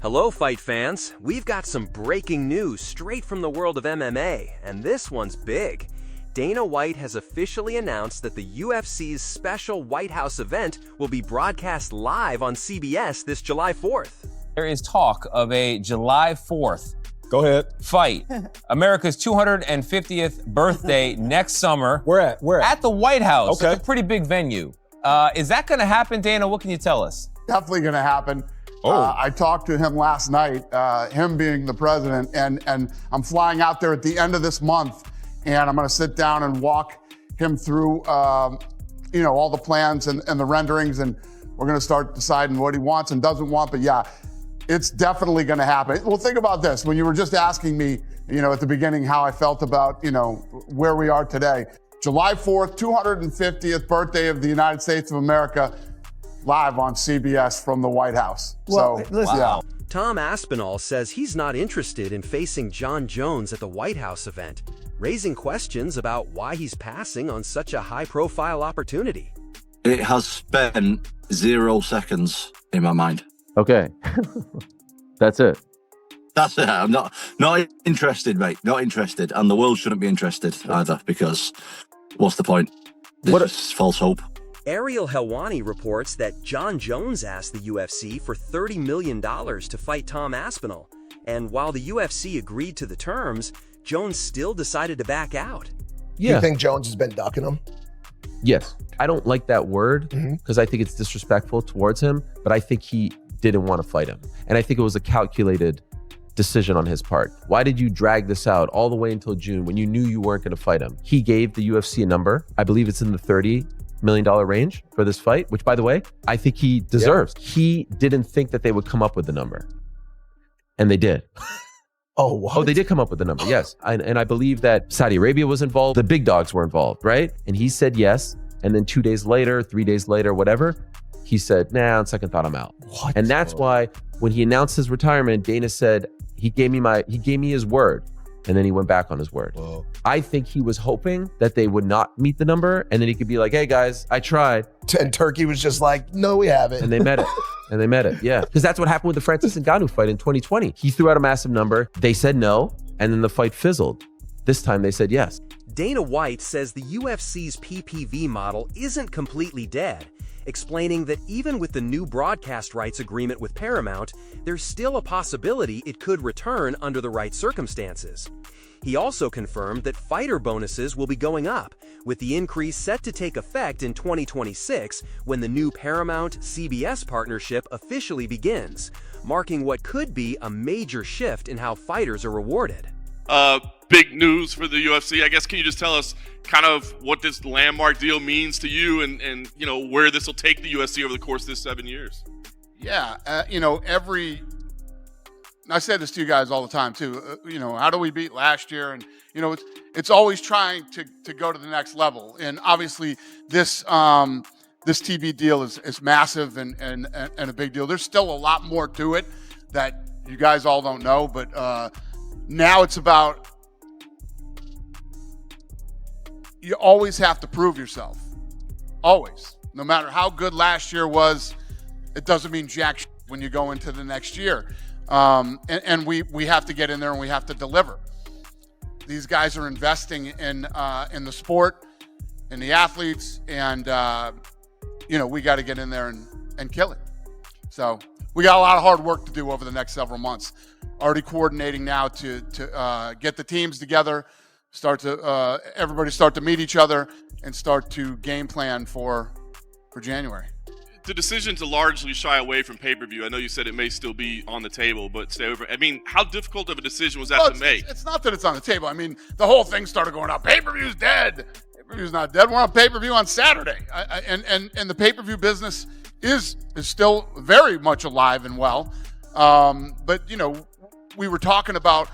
Hello, fight fans. We've got some breaking news straight from the world of MMA, and this one's big. Dana White has officially announced that the UFC's special White House event will be broadcast live on CBS this July 4th. There is talk of a July 4th Go ahead. fight. America's 250th birthday next summer. Where at? At the White House. Okay. It's a pretty big venue. Is that going to happen, Dana? What can you tell us? Definitely going to happen. I talked to him last night, him being the president, and I'm flying out there at the end of this month, and I'm going to sit down and walk him through, all the plans and the renderings, and we're going to start deciding what he wants and doesn't want. But yeah, it's definitely going to happen. Well, think about this. When you were just asking me, at the beginning how I felt about, where we are today. July 4th, 250th birthday of the United States of America, live on CBS from the White House. Well, so, listen, yeah. Tom Aspinall says he's not interested in facing Jon Jones at the White House event, raising questions about why he's passing on such a high-profile opportunity. It has spent 0 seconds in my mind. Okay. That's it. That's it. I'm not interested, mate. Not interested. And the world shouldn't be interested either, because what's the point? This is false hope. Ariel Helwani reports that Jon Jones asked the UFC for $30 million to fight Tom Aspinall, and while the UFC agreed to the terms, Jones still decided to back out. Do you think Jones has been ducking him? Yes. I don't like that word because I think it's disrespectful towards him, but I think he didn't want to fight him. And I think it was a calculated decision on his part. Why did you drag this out all the way until June when you knew you weren't going to fight him? He gave the UFC a number. I believe it's in the $30 million range for this fight, which, by the way, I think he deserves. Yeah. He didn't think that they would come up with the number, and they did. Oh, what? Oh, they did come up with the number, yes. And I believe that Saudi Arabia was involved. The big dogs were involved, right? And he said yes. And then 2 days later, 3 days later, whatever, he said, nah, on second thought, I'm out. What? And that's why when he announced his retirement, Dana said he gave me his word. And then he went back on his word. Whoa. I think he was hoping that they would not meet the number, and then he could be like, hey guys, I tried. And Turkey was just like, no, we haven't. And they met it. Yeah. Because that's what happened with the Francis Ngannou fight in 2020. He threw out a massive number. They said no, and then the fight fizzled. This time they said yes. Dana White says the UFC's PPV model isn't completely dead, explaining that even with the new broadcast rights agreement with Paramount, there's still a possibility it could return under the right circumstances. He also confirmed that fighter bonuses will be going up, with the increase set to take effect in 2026 when the new Paramount-CBS partnership officially begins, marking what could be a major shift in how fighters are rewarded. Big news for the UFC. I guess, can you just tell us kind of what this landmark deal means to you and where this will take the UFC over the course of this 7 years? Yeah, I say this to you guys all the time too. How do we beat last year? And it's always trying to go to the next level. And obviously, this TV deal is massive and a big deal. There's still a lot more to it that you guys all don't know. But now it's about, you always have to prove yourself. Always. No matter how good last year was, it doesn't mean jack shit when you go into the next year. And we have to get in there and we have to deliver. These guys are investing in the sport, in the athletes, and we got to get in there and kill it. So we got a lot of hard work to do over the next several months. Already coordinating now to get the teams together, everybody start to meet each other, and start to game plan for January. The decision to largely shy away from pay-per-view, I know you said it may still be on the table, but stay over. I mean, how difficult of a decision was that to make? It's not that it's on the table. I mean, the whole thing started going out. Pay-per-view's dead. Pay-per-view's not dead. We're on pay-per-view on Saturday. And the pay-per-view business is still very much alive and well. But, we were talking about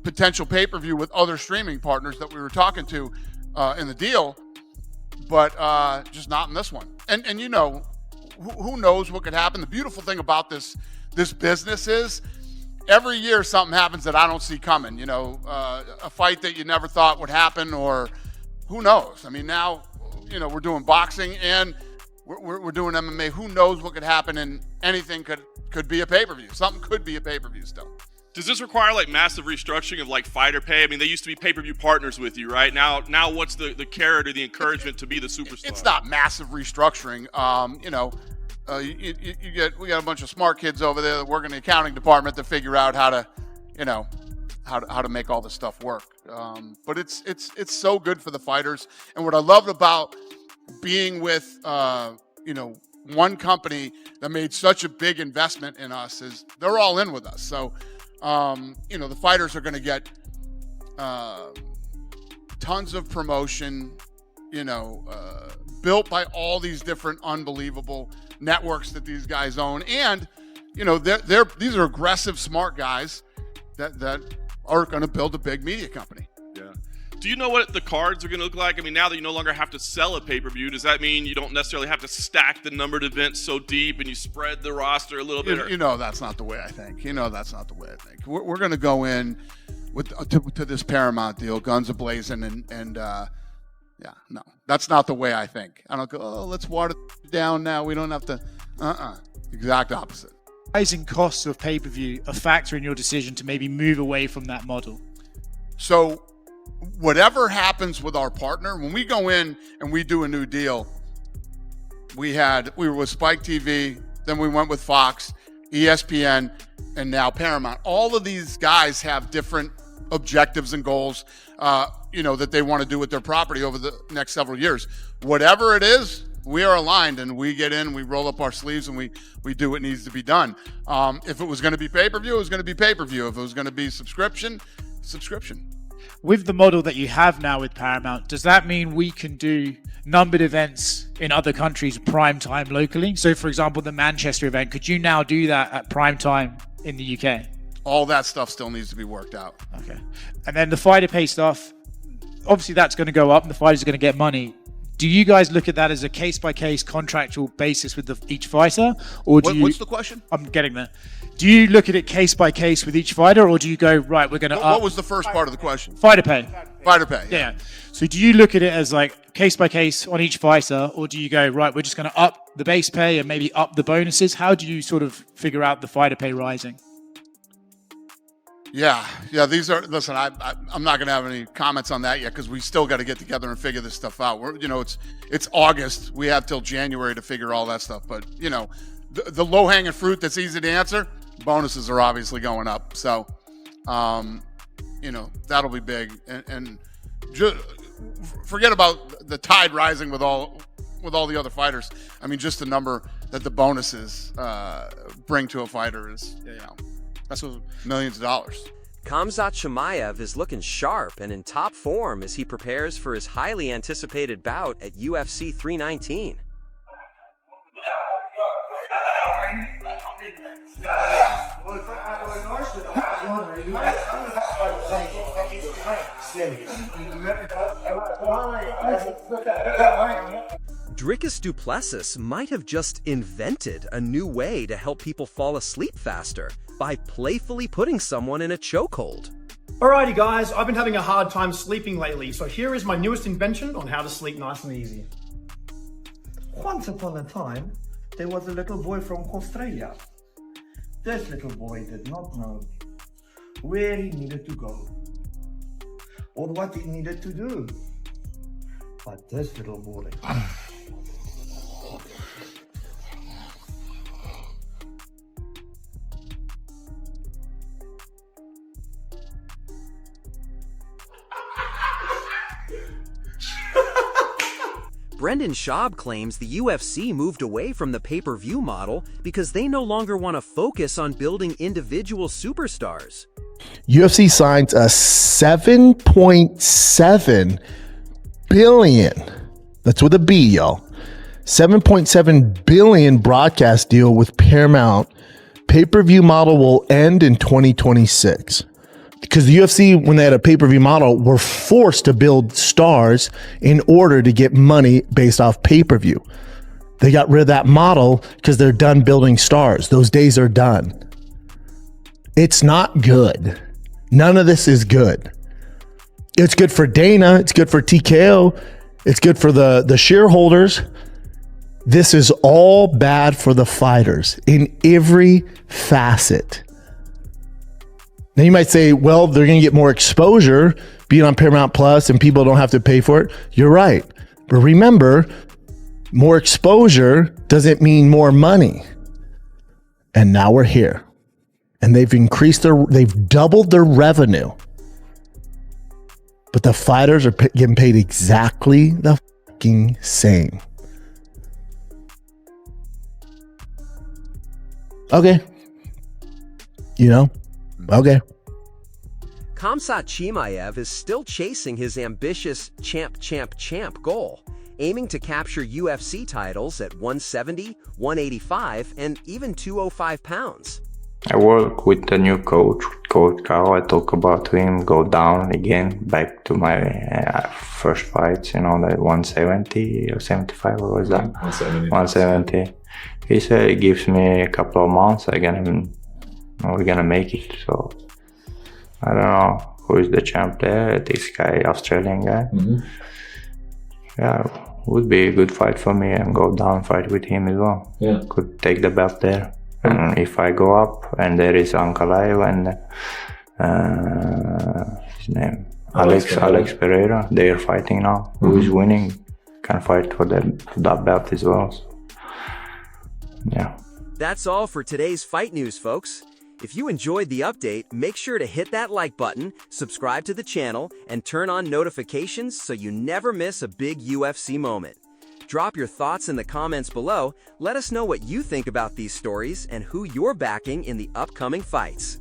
potential pay-per-view with other streaming partners that we were talking to in the deal, but just not in this one. And who knows what could happen? The beautiful thing about this business is every year something happens that I don't see coming. A fight that you never thought would happen, or who knows? I mean, now, we're doing boxing and we're doing MMA. Who knows what could happen, and anything could be a pay-per-view. Something could be a pay-per-view still. Does this require like massive restructuring of like fighter pay? I mean, they used to be pay-per-view partners with you, right? Now what's the carrot or the encouragement to be the superstar? It's not massive restructuring. We got a bunch of smart kids over there that work in the accounting department to figure out how to, how to make all this stuff work. But it's so good for the fighters. And what I loved about being with, one company that made such a big investment in us is they're all in with us. So, the fighters are going to get tons of promotion, built by all these different unbelievable networks that these guys own. And, these are aggressive, smart guys that are going to build a big media company. Yeah. Do you know what the cards are going to look like? I mean, now that you no longer have to sell a pay-per-view, does that mean you don't necessarily have to stack the numbered events so deep and you spread the roster a little bit? That's not the way I think. We're going to go in to this Paramount deal, guns a-blazing, and no, that's not the way I think. I don't go, let's water it down now. We don't have to. Exact opposite. Rising costs of pay-per-view a factor in your decision to maybe move away from that model? So whatever happens with our partner, when we go in and we do a new deal, we were with Spike TV, then we went with Fox, ESPN, and now Paramount. All of these guys have different objectives and goals, that they want to do with their property over the next several years. Whatever it is, we are aligned, and we get in, we roll up our sleeves, and we do what needs to be done. If it was going to be pay-per-view, it was going to be pay-per-view. If it was going to be subscription. With the model that you have now with Paramount, does that mean we can do numbered events in other countries prime time locally? So, for example, the Manchester event, could you now do that at prime time in the UK? All that stuff still needs to be worked out. Okay. And then the fighter pay stuff, obviously that's going to go up and the fighters are going to get money. Do you guys look at that as a case-by-case contractual basis with each fighter? Or what's the question? I'm getting there. Do you look at it case-by-case with each fighter, or do you go, right, we're going to What was the first part of the question? Fighter pay. Fighter pay. Yeah. So do you look at it as like case-by-case on each fighter, or do you go, right, we're just going to up the base pay and maybe up the bonuses? How do you sort of figure out the fighter pay rising? Yeah. Listen, I'm not going to have any comments on that yet because we still got to get together and figure this stuff out. It's August. We have till January to figure all that stuff. But, the low-hanging fruit that's easy to answer, bonuses are obviously going up. So, that'll be big. And just forget about the tide rising with all the other fighters. I mean, just the number that the bonuses bring to a fighter is, that's millions of dollars. Khamzat Chimaev is looking sharp and in top form as he prepares for his highly anticipated bout at UFC 319. Dricus Duplexus might have just invented a new way to help people fall asleep faster by playfully putting someone in a chokehold. Alrighty guys, I've been having a hard time sleeping lately, so here is my newest invention on how to sleep nice and easy. Once upon a time, there was a little boy from Australia. This little boy did not know where he needed to go or what he needed to do. But this little boy Brendan Schaub claims the UFC moved away from the pay-per-view model because they no longer want to focus on building individual superstars. UFC signs a $7.7 billion, that's with a B, y'all, $7.7 billion broadcast deal with Paramount. Pay-per-view model will end in 2026. Because the UFC, when they had a pay-per-view model, were forced to build stars in order to get money based off pay-per-view. They got rid of that model because they're done building stars. Those days are done. It's not good. None of this is good. It's good for Dana. It's good for TKO. It's good for the shareholders. This is all bad for the fighters in every facet. Now you might say, well, they're going to get more exposure being on Paramount Plus and people don't have to pay for it. You're right. But remember, more exposure doesn't mean more money. And now we're here. And they've doubled their revenue. But the fighters are getting paid exactly the fucking same. Okay. Okay. Khamzat Chimaev is still chasing his ambitious champ goal, aiming to capture UFC titles at 170, 185, and even 205 pounds. I work with the new coach, Coach Carl. I talk about him, go down again, back to my first fights, the 170 or 75, what was that? 170. He said it gives me a couple of months, we're gonna make it. So I don't know who is the champ there, this guy, Australian guy. Yeah, would be a good fight for me and go down fight with him as well. Yeah. Could take the belt there. And if I go up and there is Ankalaev and his name, Alex Pereira, they are fighting now. Who is winning can fight for that belt as well. So, yeah. That's all for today's fight news, folks. If you enjoyed the update, make sure to hit that like button, subscribe to the channel, and turn on notifications so you never miss a big UFC moment. Drop your thoughts in the comments below. Let us know what you think about these stories and who you're backing in the upcoming fights.